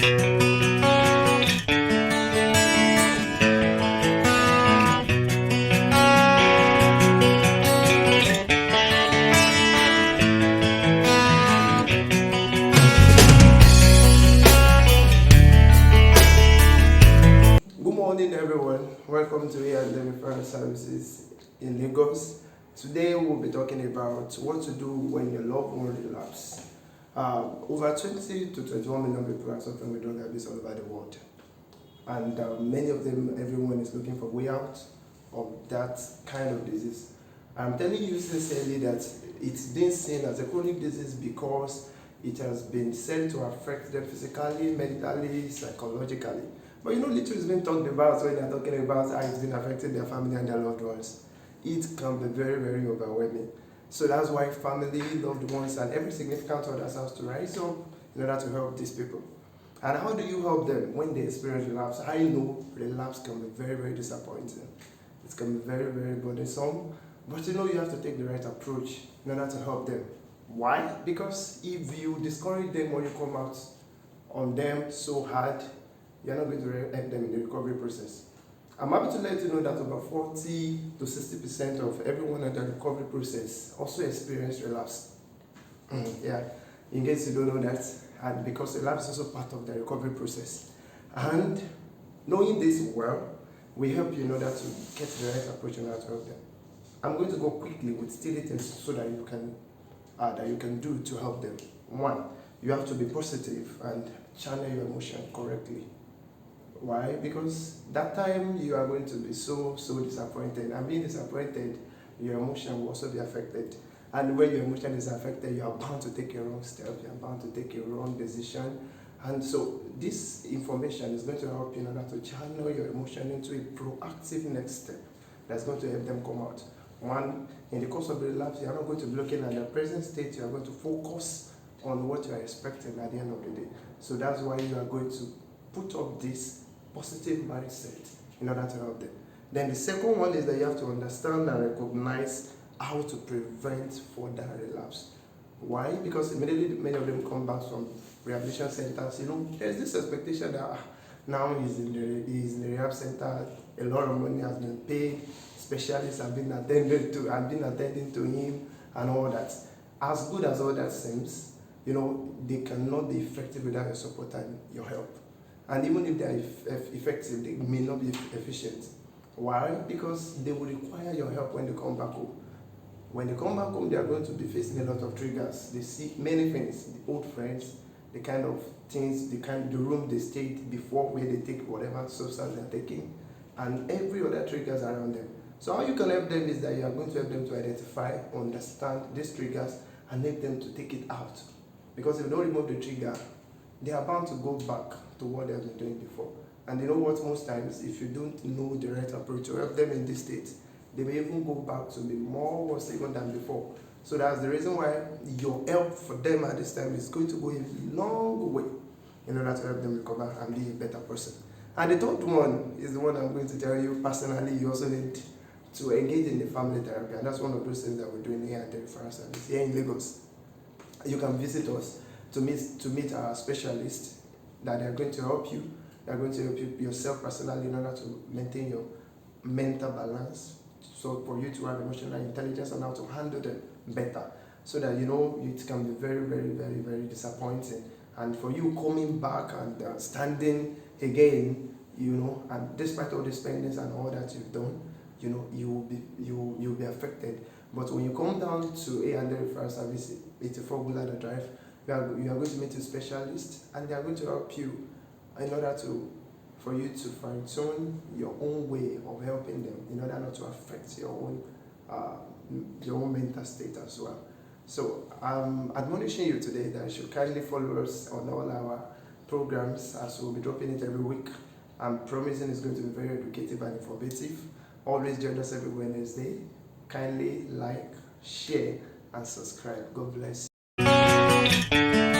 Good morning, everyone. Welcome to A&M Referral Services in Lagos. Today, we'll be talking about what to do when your loved one relapse. Over 20 to 21 million people are suffering with drug abuse all over the world, and many of them, everyone is looking for way out of that kind of disease. I'm telling you sincerely that it's been seen as a chronic disease because it has been said to affect them physically, mentally, psychologically. But little is being talked about when they're talking about how it's been affecting their family and their loved ones. It can be very, very overwhelming. So that's why family, loved ones, and every significant others has to rise up in order to help these people. And how do you help them when they experience relapse? I know relapse can be very, very disappointing. It can be very, very burdensome. But you have to take the right approach in order to help them. Why? Because if you discourage them or you come out on them so hard, you're not going to help them in the recovery process. I'm happy to let you know that over 40 to 60% of everyone in the recovery process also experience relapse. Yeah, in case you don't know that, and because relapse is also part of the recovery process. And knowing this well, we help you in order to get the right approach in order to help them. I'm going to go quickly with 3 things so that you can do to help them. 1, you have to be positive and channel your emotion correctly. Why? Because that time you are going to be so disappointed, and being disappointed, your emotion will also be affected. And when your emotion is affected, you are bound to take a wrong step, you are bound to take a wrong decision. And so this information is going to help you in order to channel your emotion into a proactive next step that's going to help them come out. 1, in the course of the relapse, you are not going to be looking at their present state, you are going to focus on what you are expecting at the end of the day. So that's why you are going to put up this positive mindset in order to help them. Then the second one is that you have to understand and recognize how to prevent further relapse. Why? Because immediately many of them come back from rehabilitation centers, there's this expectation that now he's in the rehab center, a lot of money has been paid, specialists have been attending to him and all that. As good as all that seems, they cannot be effective without your support and your help. And even if they are effective, they may not be efficient. Why? Because they will require your help when they come back home. When they come back home, they are going to be facing a lot of triggers. They see many things, the old friends, the kind of things, the room they stayed before where they take whatever substance they're taking, and every other triggers around them. So how you can help them is that you are going to help them to identify, understand these triggers, and help them to take it out. Because if you don't remove the trigger, they are bound to go back to what they have been doing before. And you know what, most times, if you don't know the right approach to help them in this state, they may even go back to be more worse even than before. So that's the reason why your help for them at this time is going to go a long way in order to help them recover and be a better person. And the third one is the one I'm going to tell you personally. You also need to engage in the family therapy, and that's one of those things that we're doing here at the referral service here in Lagos. You can visit us to meet our specialists that are going to help you. They're going to help you yourself personally in order to maintain your mental balance, so for you to have emotional intelligence and how to handle them better, so that it can be very, very, very, very disappointing. And for you coming back and standing again, and despite all the spendings and all that you've done, you'll be affected. But when you come down to A&M referral service, 84 Bulada Drive, you are going to meet a specialist, and they are going to help you in order for you to fine-tune your own way of helping them in order not to affect your own mental state as well. So I'm admonishing you today that you should kindly follow us on all our programs, as we'll be dropping it every week. I'm promising it's going to be very educative and informative. Always join us every Wednesday. Kindly like, share, and subscribe. God bless you.